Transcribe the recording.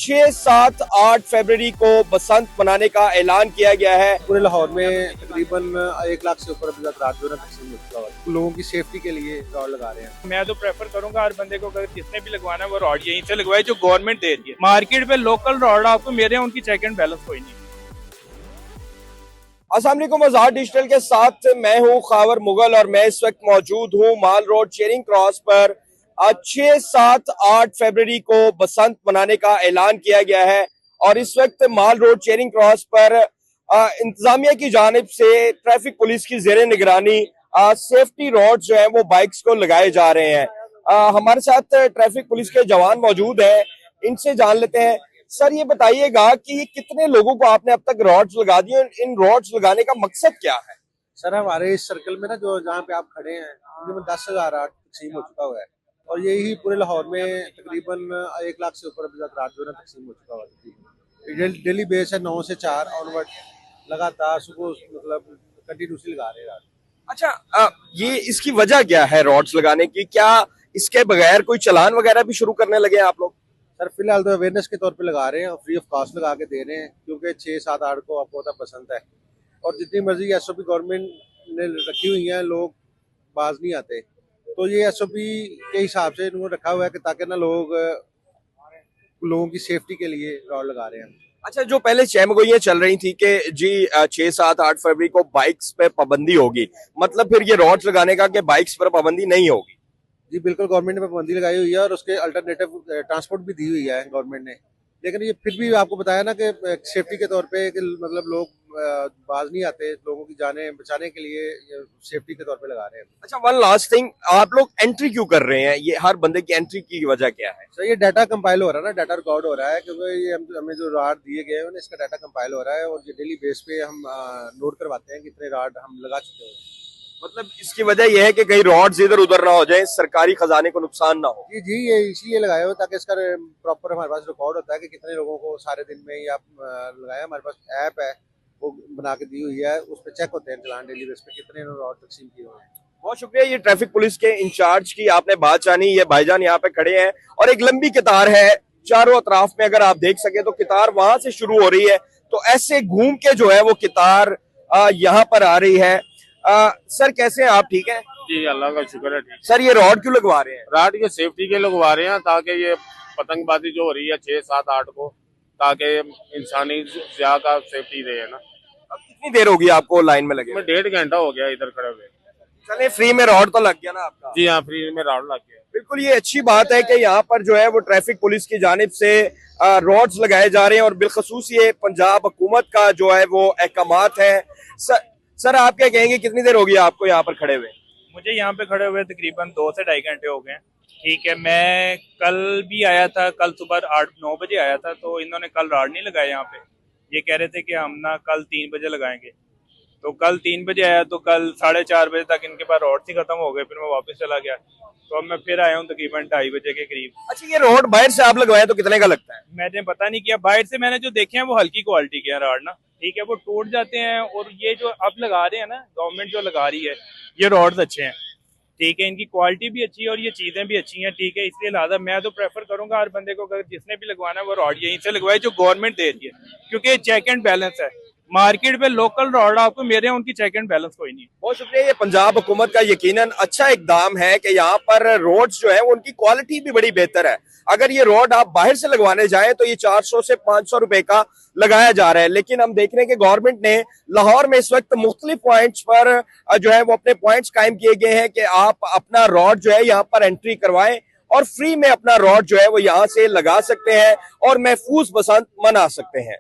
6, 7, 8 फरवरी को बसंत मनाने का ऐलान किया गया है। पूरे लाहौर में तकरीबन 1 लाख से ऊपर अभी तक रात जो है तकसीम हो चुका है। लोगों की सेफ्टी के लिए रॉड लगा रहे हैं। मैं तो प्रेफर करूंगा हर बंदे को अगर जिसने भी लगवाना है वो रॉड यहीं से लगवाए जो गवर्नमेंट दे रही है। मार्केट में लोकल रॉड आपको मेरे उनकी चेक एंड बैलेंस कोई नहीं। अस्सलाम वालेकुम, आजाद डिजिटल के साथ मैं हूं खावर मुगल और मैं इस वक्त मौजूद हूं माल रोड चेरिंग क्रॉस पर। 6, 7, 8 फरवरी को बसंत मनाने का ऐलान किया गया है और इस वक्त माल रोड चेरिंग क्रॉस पर इंतजामिया की जानिब से ट्रैफिक पुलिस की जेर निगरानी सेफ्टी रोड जो है वो बाइक्स को लगाए जा रहे हैं। हमारे साथ ट्रैफिक पुलिस के जवान मौजूद हैं, इनसे जान लेते हैं। सर ये बताइएगा कि कितने लोगों को आपने अब तक रॉड्स लगा दिए, इन रॉड्स लगाने का मकसद क्या है? सर हमारे इस सर्कल में ना जो जहाँ पे आप खड़े हैं तकरीबन 10,000 रात तकसीम हो चुका हुआ है और यही पूरे लाहौर में तकरीबन 1 लाख से ऊपर अभी तक रात जो है तकसीम हो चुका हुआ है। डेली बेस है 9 से 4 ऑनवर्ड लगातार सुबह मतलब कंटिन्यूसली लगा रहे हैं रात। अच्छा, ये इसकी वजह क्या है रॉड्स लगाने की? क्या इसके बगैर कोई चालान वगैरह भी शुरू करने लगे हैं आप लोग? सर फिलहाल तो अवेयरनेस के तौर पे लगा रहे हैं और फ्री ऑफ कॉस्ट लगा के दे रहे हैं क्योंकि 6, 7, 8 को आपको पता पसंद है और जितनी मर्जी एसओपी गवर्नमेंट ने रखी हुई है लोग बाज नहीं आते, तो ये एसओपी के हिसाब से इन्होंने रखा हुआ है कि ताकि ना लोगों की सेफ्टी के लिए रॉड लगा रहे हैं। अच्छा, जो पहले चहमगोइयां चल रही थी कि जी 6, 7, 8 फरवरी को बाइक्स पे पाबंदी होगी, मतलब फिर ये रॉड्स लगाने का कि बाइक्स पर पाबंदी नहीं होगी? जी बिल्कुल, गवर्नमेंट ने पाबंदी लगाई हुई है और उसके अल्टरनेटिव ट्रांसपोर्ट भी दी हुई है गवर्नमेंट ने, लेकिन ये फिर भी आपको बताया ना कि सेफ्टी के तौर पे कि मतलब लोग बाज नहीं आते, लोगों की जानें बचाने के लिए सेफ्टी के तौर पे लगा रहे हैं। अच्छा, वन लास्ट थिंग, आप लोग एंट्री क्यों कर रहे हैं? ये हर बंदे की एंट्री की वजह क्या है? सर ये डाटा कंपाइल हो रहा है ना, डाटा रिकॉर्ड हो रहा है क्योंकि ये हमें जो राड दिए गए हैं इसका डाटा कंपाइल हो रहा है और ये डेली बेस पे हम नोट करवाते हैं कितने राड हम लगा चुके हैं। मतलब इसकी वजह यह है कि कहीं रॉड्स इधर उधर ना हो जाए, सरकारी खजाने को नुकसान ना हो। जी जी, ये इसलिए लगाया हो ताकि इसका प्रॉपर हमारे पास रिकॉर्ड होता है कि कितने लोगों को सारे दिन में ये आप लगाया। हमारे पास ऐप है वो बना के दी हुई है, उस पर चेक होते हैं चलान डेली बेस पे कितने रॉड तकसीम किए हुए हैं। बहुत शुक्रिया, ये ट्रैफिक पुलिस के इंचार्ज की आपने बात जानी। ये भाईजान यहाँ पे खड़े हैं और एक लंबी कतार है चारों अतराफ में, अगर आप देख सके तो कतार वहां से शुरू हो रही है, तो ऐसे घूम के जो है वो कतार यहाँ पर आ रही है। सर कैसे हैं आप? ठीक है जी, अल्लाह का शुक्र है ठीक। सर, ये रॉड क्यों लगवा रहे हैं? रात के सेफ्टी के लगवा रहे हैं ताकि ये पतंगबाजी जो हो रही है 6, 7, 8 को, ताकि इंसानी जिया का सेफ्टी रहे ना। अब कितनी देर होगी आपको लाइन में लगे? मैं 1.5 घंटा हो गया इधर खड़े हुए। चले, फ्री में रॉड तो लग गया ना आपका? जी हाँ, फ्री में राउंड लग गया। बिल्कुल, ये अच्छी बात है कि यहाँ पर जो है वो ट्रैफिक पुलिस की जानिब से रॉड्स लगाए जा रहे हैं और बिलखसूस ये पंजाब हुकूमत का जो है वो अहकामात है। सर आप क्या कहेंगे, कितनी देर होगी आपको यहाँ पर खड़े हुए? मुझे यहाँ पे खड़े हुए तकरीबन 2 से 2.5 घंटे हो गए। ठीक है, मैं कल भी आया था, कल सुबह 8-9 बजे आया था, तो इन्होंने कल रॉड नहीं लगाया यहाँ पे। ये कह रहे थे कि हम ना कल 3 बजे लगाएंगे, तो कल 3 बजे आया तो कल 4:30 बजे तक इनके पास रॉड ही खत्म हो गए। फिर मैं वापस चला गया, तो अब मैं फिर आया हूँ तकरीबन 2:30 बजे के करीब। अच्छा, ये रॉड बाहर से आप लगवाए तो कितने का लगता है? मैंने पता नहीं किया, बाहर से मैंने जो देखे हैं वो हल्की क्वालिटी के हैं रॉड ना, ठीक है, वो टूट जाते हैं। और ये जो अब लगा रहे हैं ना, गवर्नमेंट जो लगा रही है, ये रॉड्स अच्छे हैं, ठीक है, इनकी क्वालिटी भी अच्छी है और ये चीजें भी अच्छी हैं, ठीक है। इसलिए लिहाजा मैं तो प्रेफर करूंगा हर बंदे को अगर जिसने भी लगवाना है वो रॉड यहीं से लगवाए जो गवर्नमेंट दे रही है, क्योंकि ये चेक एंड बैलेंस है। मार्केट में लोकल रॉड आपको मेरे उनकी चेक एंड बैलेंस कोई नहीं। बहुत शुक्रिया, ये पंजाब हुकूमत का यकीनन अच्छा इकदाम है कि यहाँ पर रोड्स जो है वो उनकी क्वालिटी भी बड़ी बेहतर है। अगर ये रोड आप बाहर से लगवाने जाएं तो ये 400 से 500 रुपए का लगाया जा रहा है, लेकिन हम देख रहे हैं कि गवर्नमेंट ने लाहौर में इस वक्त मुख्तलिफ पॉइंट्स पर जो है वो अपने पॉइंट्स कायम किए गए हैं कि आप अपना रॉड जो है यहाँ पर एंट्री करवाएं और फ्री में अपना रॉड जो है वो यहाँ से लगा सकते हैं और महफूज बसंत मना सकते हैं।